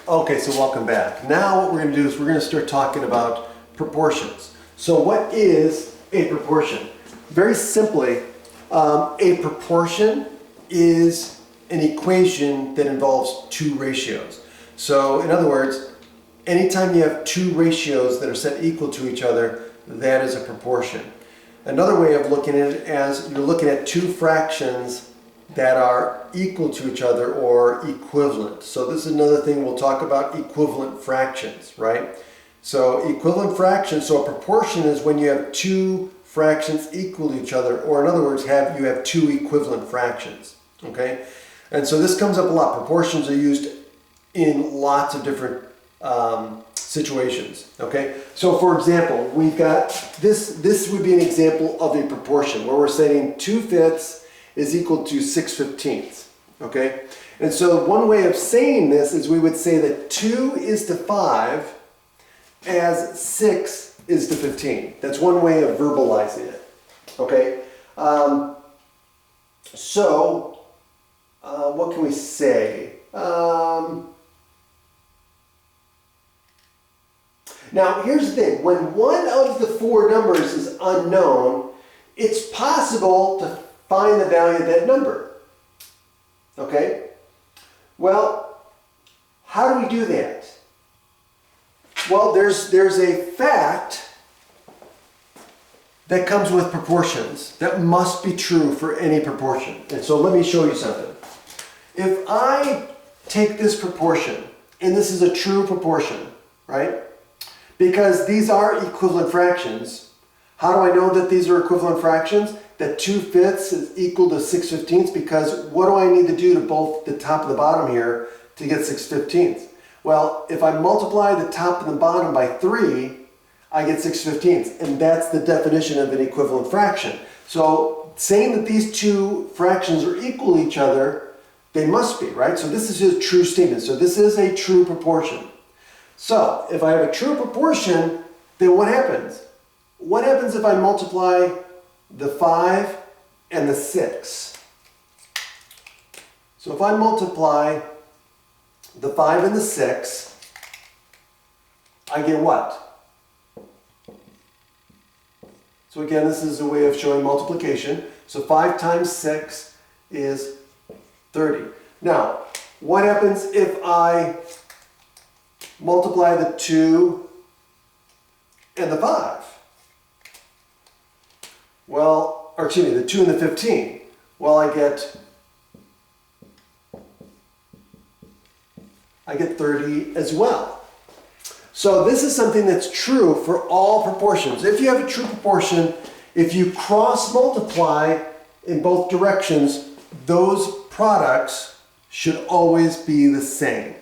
Okay, so welcome back. Now what we're going to do is we're going to start talking about proportions. So what is a proportion? Very simply, a proportion is an equation that involves two ratios. So in other words, anytime you have two ratios that are set equal to each other, that is a proportion. Another way of looking at it as you're looking at two fractions that are equal to each other or equivalent. So this is another thing we'll talk about, equivalent fractions, right? So equivalent fractions, so a proportion is when you have two fractions equal to each other, or in other words, you have two equivalent fractions, okay? And so this comes up a lot. Proportions are used in lots of different situations, okay? So for example, we've got, this would be an example of a proportion where we're saying 2/5 is equal to 6/15, okay? And so one way of saying this is we would say that 2:5 as 6:15. That's one way of verbalizing it, okay? What can we say? Now here's the thing, when one of the four numbers is unknown, it's possible to find the value of that number, okay? Well, how do we do that? Well, there's a fact that comes with proportions that must be true for any proportion. And so let me show you something. If I take this proportion, and this is a true proportion, right? Because these are equivalent fractions. How do I know that these are equivalent fractions? That 2/5 is equal to 6/15, because what do I need to do to both the top and the bottom here to get 6/15? Well, if I multiply the top and the bottom by 3, I get 6/15, and that's the definition of an equivalent fraction. So saying that these two fractions are equal to each other, they must be, right? So this is a true statement. So this is a true proportion. So if I have a true proportion, then what happens? What happens if I multiply the 5 and the 6? So if I multiply the 5 and the 6, I get what? So again, this is a way of showing multiplication. So 5 times 6 is 30. Now, what happens if I multiply the 2 and the 5? Well, or excuse me, the 2 and the 15. Well, I get 30 as well. So this is something that's true for all proportions. If you have a true proportion, if you cross multiply in both directions, those products should always be the same.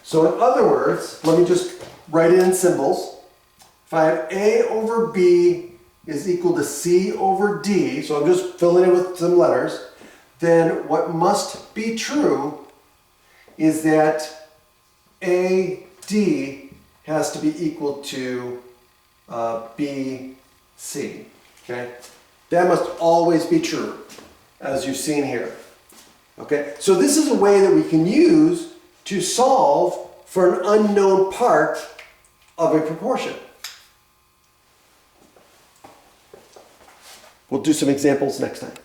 So in other words, let me just write it in symbols. If I have A over B is equal to C over D, so I'm just filling it with some letters, then what must be true is that AD has to be equal to BC, okay? That must always be true, as you've seen here, okay? So this is a way that we can use to solve for an unknown part of a proportion. We'll do some examples next time.